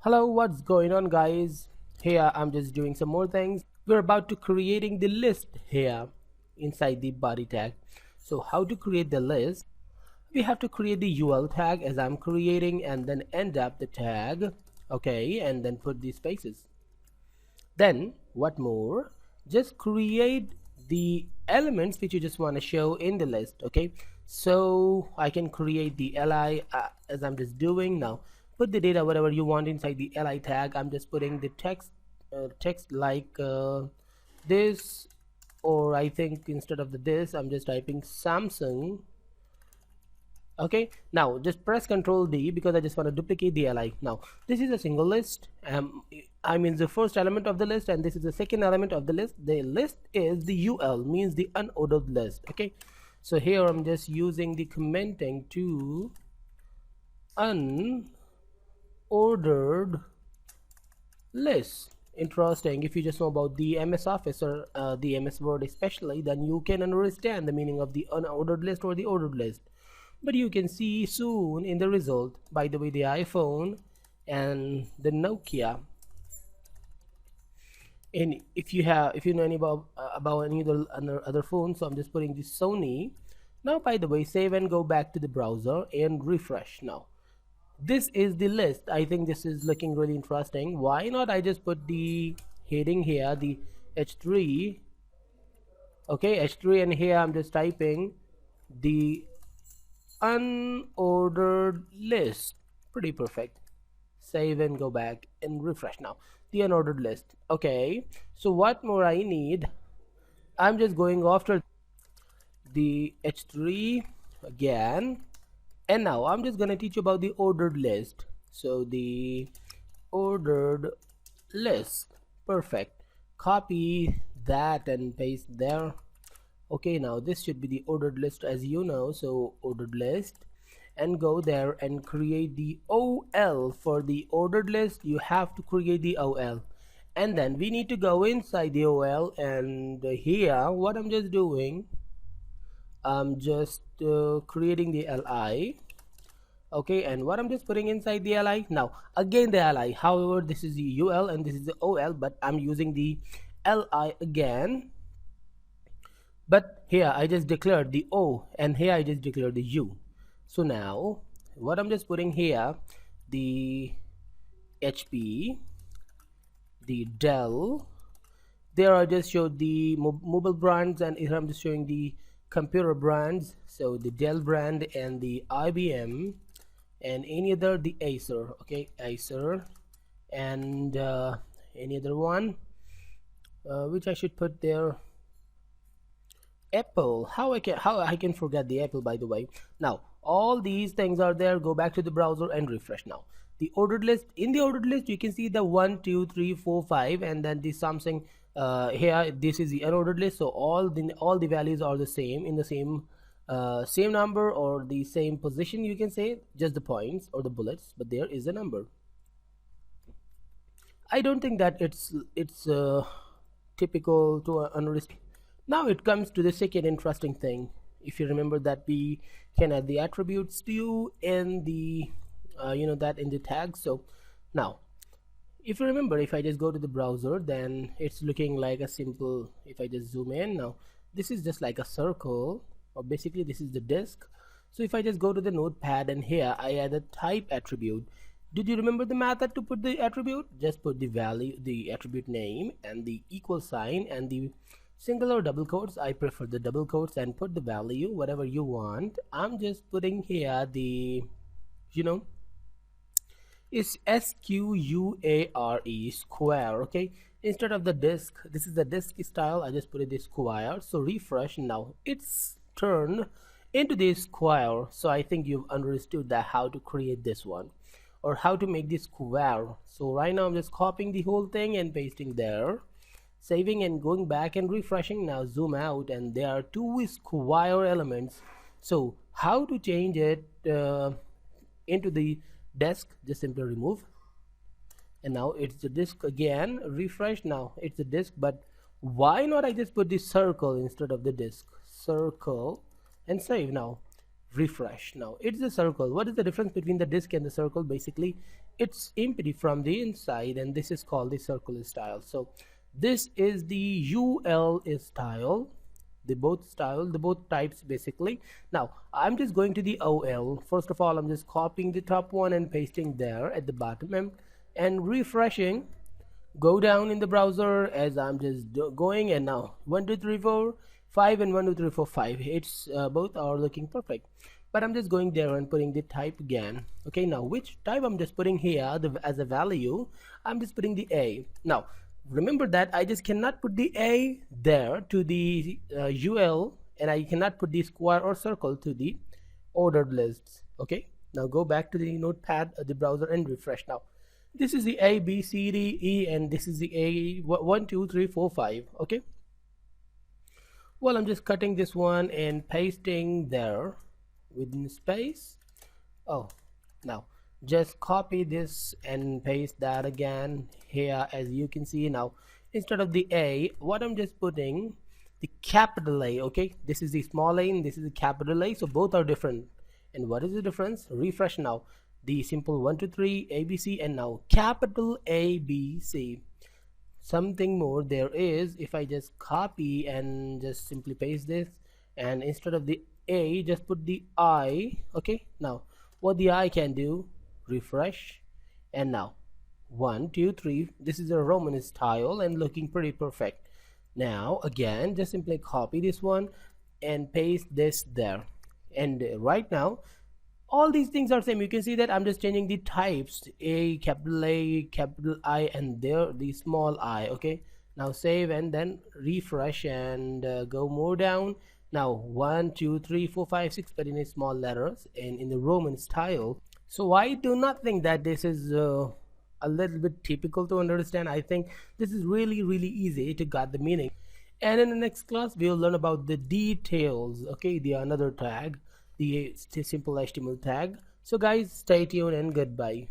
Hello, what's going on, guys? Here I'm just doing some more things. We're about to creating the list here inside the body tag. So how to create the list? We have to create the UL tag as I'm creating and then end up the tag. Okay, and then put the spaces. Then what more? Just create the elements which you just want to show in the list. Okay, so I can create the li as I'm just doing now. Put the data whatever you want inside the li tag. I'm just putting the text like this, or I think instead of the this I'm just typing Samsung. Okay, now just press Ctrl D because I just want to duplicate the li. Now this is a single list. I mean the first element of the list, and this is the second element of the list. The list is the UL, means the unordered list. Okay, so here I'm just using the commenting to unordered list. Interesting. If you just know about the MS Office or the MS Word especially, then you can understand the meaning of the unordered list or the ordered list. But you can see soon in the result. By the way, the iPhone and the Nokia, and if you know any about any other phone, so I'm just putting the Sony. Now by the way, save and go back to the browser and refresh. Now this is the list. I think this is looking really interesting. Why not I just put the heading here, the h3. Okay, h3, and here I'm just typing the unordered list. Pretty perfect. Save and go back and refresh. Now the unordered list. Okay, so what more I need? I'm just going after the h3 again, and now I'm just gonna teach you about the ordered list. So the ordered list, perfect. Copy that and paste there. Okay, now this should be the ordered list as you know. So ordered list, and go there and create the OL. For the ordered list you have to create the OL, and then we need to go inside the OL, and here what I'm just doing, I'm just creating the li. Okay, and what I'm just putting inside the li, now again the li, however this is the ul and this is the ol, but I'm using the li again. But here I just declared the O, and here I just declared the U. So now what I'm just putting here, the HP, the Dell, there I just showed the mobile brands, and here I'm just showing the computer brands. So the Dell brand and the IBM, and any other, the Acer. Okay, Acer, and any other one which I should put there, Apple. How I can forget the Apple, by the way. Now all these things are there. Go back to the browser and refresh. Now the ordered list, in the ordered list you can see the 1 2 3 4 5, and then the Samsung. Here this is the unordered list, so all the values are the same, in the same number or the same position, you can say, just the points or the bullets, but there is a number. I don't think that it's typical to understand. Now it comes to the second interesting thing. If you remember that we can add the attributes to in the that in the tag. So now if you remember, if I just go to the browser, then it's looking like a simple, if I just zoom in, now this is just like a circle, or basically this is the disk. So if I just go to the notepad, and here I add a type attribute. Did you remember the method to put the attribute? Just put the value, the attribute name, and the equal sign, and the single or double quotes. I prefer the double quotes, and put the value whatever you want. I'm just putting here the is square, square. Okay, instead of the disk, this is the disk style, I just put it this square. So refresh. Now it's turned into this square. So I think you've understood that how to create this one, or how to make this square. So right now I'm just copying the whole thing and pasting there, saving and going back and refreshing. Now zoom out, and there are two square elements. So how to change it into the desk? Just simply remove, and now it's the disk again. Refresh. Now it's the disk, but why not I just put the circle instead of the disk? Circle, and save. Now refresh. Now it's a circle. What is the difference between the disk and the circle? Basically it's empty from the inside, and this is called the circle style. So this is the UL style, the both types basically. Now I'm just going to the OL. First of all, I'm just copying the top one and pasting there at the bottom, and refreshing. Go down in the browser as I'm just going, and now 1 2 3 4 5 and 1 2 3 4 5, it's both are looking perfect. But I'm just going there and putting the type again. Okay, now which type I'm just putting here as a value, I'm just putting the A. Now remember that I just cannot put the A there to the UL, and I cannot put the square or circle to the ordered lists. Okay, now go back to the notepad, the browser, and refresh. Now this is the A, B, C, D, E, and this is the A 1 2 3 4 5. Okay, well, I'm just cutting this one and pasting there within space. Oh, now just copy this and paste that again here. As you can see, now instead of the A, what I'm just putting the capital A. Okay, this is the small a and this is the capital A, so both are different. And what is the difference? Refresh now. The simple 1 2 3 ABC, and now capital ABC. Something more there is, if I just copy and just simply paste this, and instead of the A just put the I. Okay, now what the I can do, refresh, and now 1 2 3, this is a Roman style and looking pretty perfect. Now again, just simply copy this one and paste this there, and right now all these things are same. You can see that I'm just changing the types, A, capital I, and there the small I. Okay, now save and then refresh, and go more down. Now 1 2 3 4 5 6, but in a small letters and in the Roman style. So I do not think that this is a little bit typical to understand. I think this is really easy to get the meaning. And in the next class we'll learn about the details. Okay, the another tag, the simple HTML tag. So guys, stay tuned and goodbye.